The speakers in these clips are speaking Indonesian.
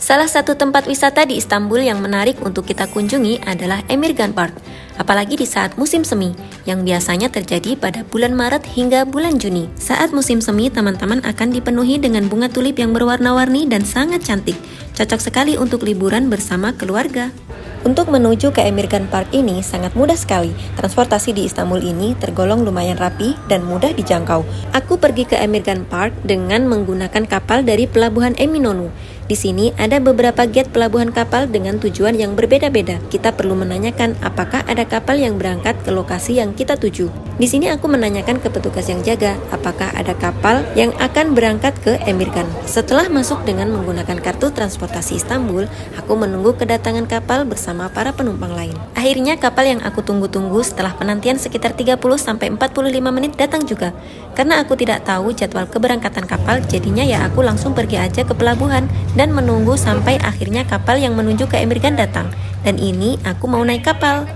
Salah satu tempat wisata di Istanbul yang menarik untuk kita kunjungi adalah Emirgan Park, apalagi di saat musim semi, yang biasanya terjadi pada bulan Maret hingga bulan Juni. Saat musim semi, teman-teman akan dipenuhi dengan bunga tulip yang berwarna-warni dan sangat cantik, cocok sekali untuk liburan bersama keluarga. Untuk menuju ke Emirgan Park ini sangat mudah sekali. Transportasi di Istanbul ini tergolong lumayan rapi dan mudah dijangkau. Aku pergi ke Emirgan Park dengan menggunakan kapal dari Pelabuhan Eminönü. Di sini ada beberapa gate pelabuhan kapal dengan tujuan yang berbeda-beda. Kita perlu menanyakan apakah ada kapal yang berangkat ke lokasi yang kita tuju. Di sini aku menanyakan ke petugas yang jaga apakah ada kapal yang akan berangkat ke Emirgan. Setelah masuk dengan menggunakan kartu transportasi Istanbul, aku menunggu kedatangan kapal bersama para penumpang lain. Akhirnya kapal yang aku tunggu-tunggu setelah penantian sekitar 30-45 menit datang juga. Karena aku tidak tahu jadwal keberangkatan kapal, jadinya ya aku langsung pergi aja ke pelabuhan dan menunggu sampai akhirnya kapal yang menuju ke Emirgan datang. Dan ini aku mau naik kapal.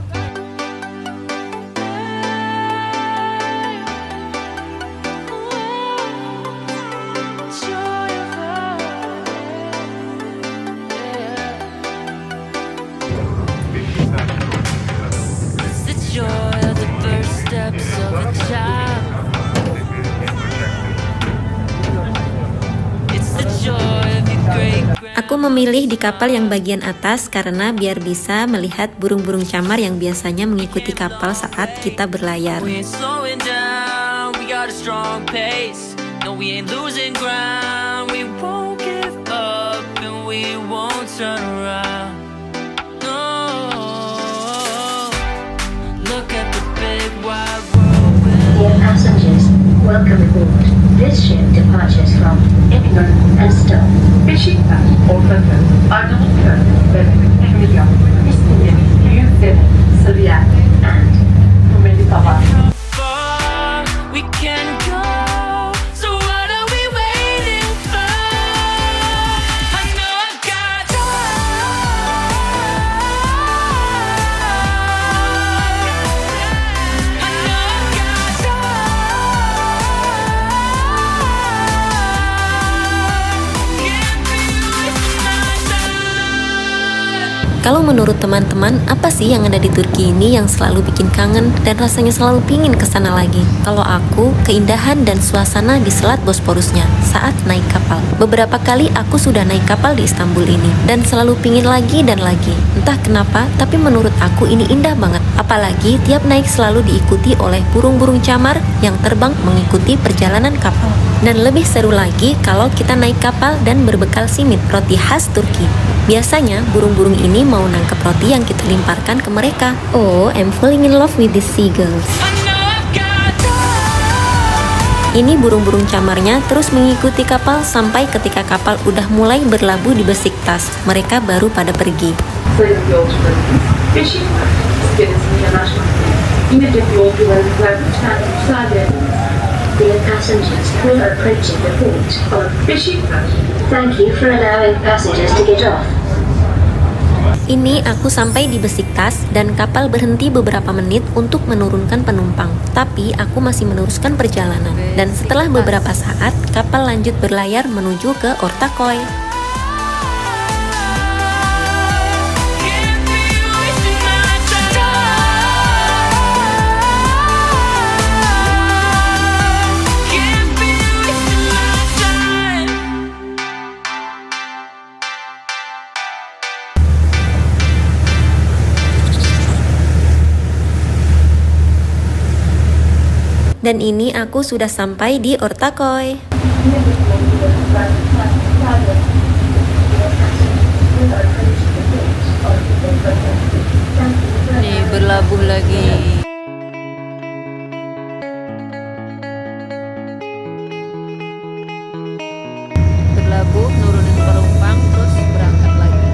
Aku memilih di kapal yang bagian atas karena biar bisa melihat burung-burung camar yang biasanya mengikuti kapal saat kita berlayar. Dear passengers, welcome aboard. This ship departures from Ignon and Stowe. Beşiktaş, Ortaköy, Arnavutköy ve Emirgan, İstinye, Büyükdere, Sarıyer And Rumeli Taban. We can go. So what are we waiting for? I know I've got Kalau menurut teman-teman, apa sih yang ada di Turki ini yang selalu bikin kangen dan rasanya selalu pingin kesana lagi? Kalau aku, keindahan dan suasana di Selat Bosporusnya saat naik kapal. Beberapa kali aku sudah naik kapal di Istanbul ini dan selalu pingin lagi dan lagi. Entah kenapa, tapi menurut aku ini indah banget. Apalagi tiap naik selalu diikuti oleh burung-burung camar yang terbang mengikuti perjalanan kapal. Dan lebih seru lagi kalau kita naik kapal dan berbekal simit, roti khas Turki. Biasanya burung-burung ini mau nangkep roti yang kita limparkan ke mereka. Oh, I'm falling in love with these seagulls. Ini burung-burung camarnya terus mengikuti kapal sampai ketika kapal udah mulai berlabuh di Besiktas. Mereka baru pada pergi. Sayın yolcularımız, Beşiktaş iskelesine yanaşmaktayız. İnecek yolcularımıza lütfen müsaade edin. dear passengers, we're approaching the port of Beşiktaş. Thank you for allowing passengers to get off. Ini aku sampai di Besiktas dan kapal berhenti beberapa menit untuk menurunkan penumpang. Tapi aku masih meneruskan perjalanan. Dan setelah beberapa saat, kapal lanjut berlayar menuju ke Ortaköy. Dan ini aku sudah sampai di Ortaköy. Nih berlabuh lagi. Berlabuh, nurunin penumpang, terus berangkat lagi.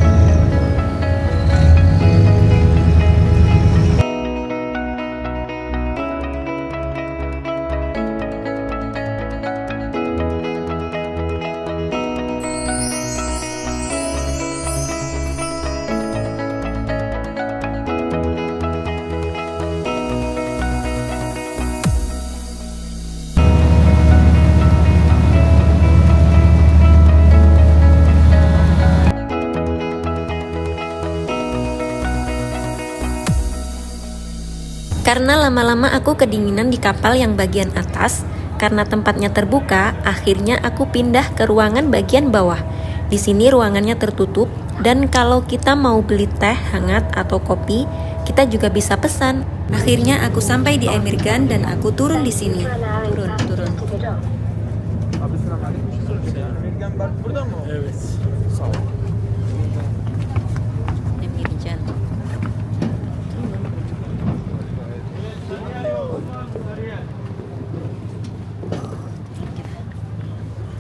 Karena lama-lama aku kedinginan di kapal yang bagian atas, karena tempatnya terbuka, akhirnya aku pindah ke ruangan bagian bawah. Di sini ruangannya tertutup, dan kalau kita mau beli teh hangat atau kopi, kita juga bisa pesan. Akhirnya aku sampai di Emirgan dan aku turun di sini. Turun. Emirgan.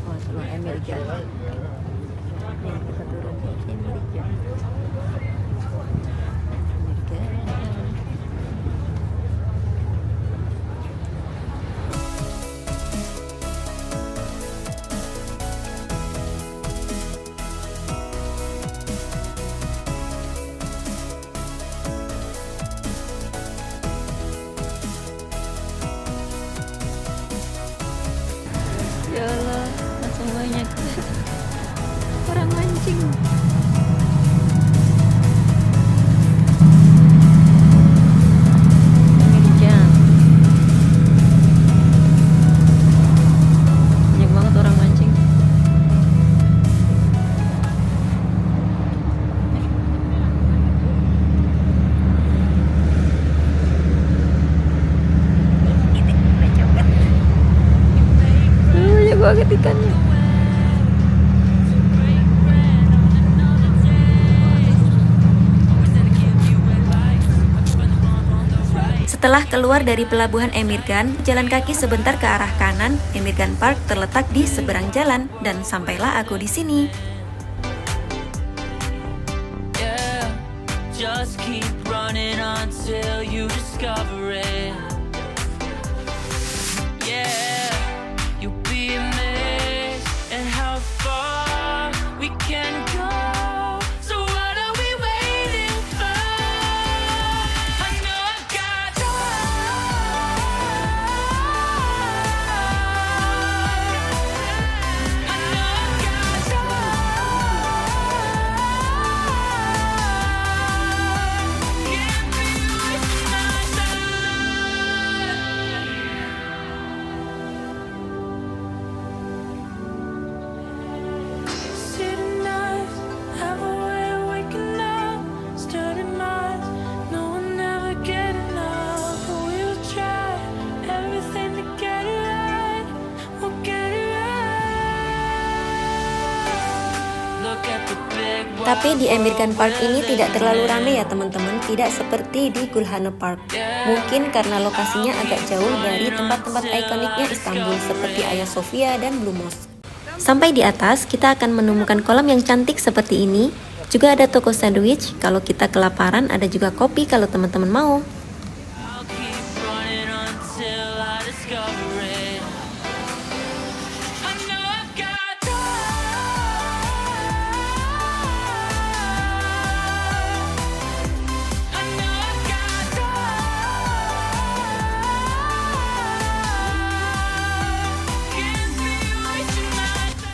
Oh, ruang Emirgan. Kita turun di Emirgan. Ya Allah, langsung banyak orang mancing. Emirgan. Banyak banget orang mancing. Banyak banget ikannya. Setelah keluar dari pelabuhan Emirgan, jalan kaki sebentar ke arah kanan, Emirgan Park terletak di seberang jalan dan sampailah aku di sini. Yeah, just keep running until you discover it. Yeah, you'll be amazed at how far we can go. So what are we waiting for? I know I've got Tapi di Emirgan Park ini tidak terlalu ramai ya teman-teman, tidak seperti di Gulhane Park. Mungkin karena lokasinya agak jauh dari tempat-tempat ikoniknya Istanbul seperti Hagia Sophia dan Blue Mosque. Sampai di atas, kita akan menemukan kolam yang cantik seperti ini. Juga ada toko sandwich, kalau kita kelaparan ada juga kopi kalau teman-teman mau. I'll keep running until I discover it. I know I've got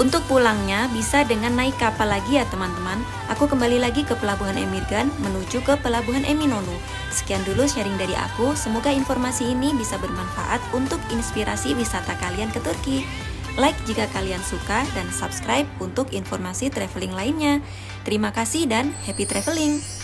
Untuk pulangnya bisa dengan naik kapal lagi ya teman-teman. Aku kembali lagi ke Pelabuhan Emirgan menuju ke Pelabuhan Eminönü. Sekian dulu sharing dari aku, semoga informasi ini bisa bermanfaat untuk inspirasi wisata kalian ke Turki. Like jika kalian suka dan subscribe untuk informasi traveling lainnya. Terima kasih dan happy traveling!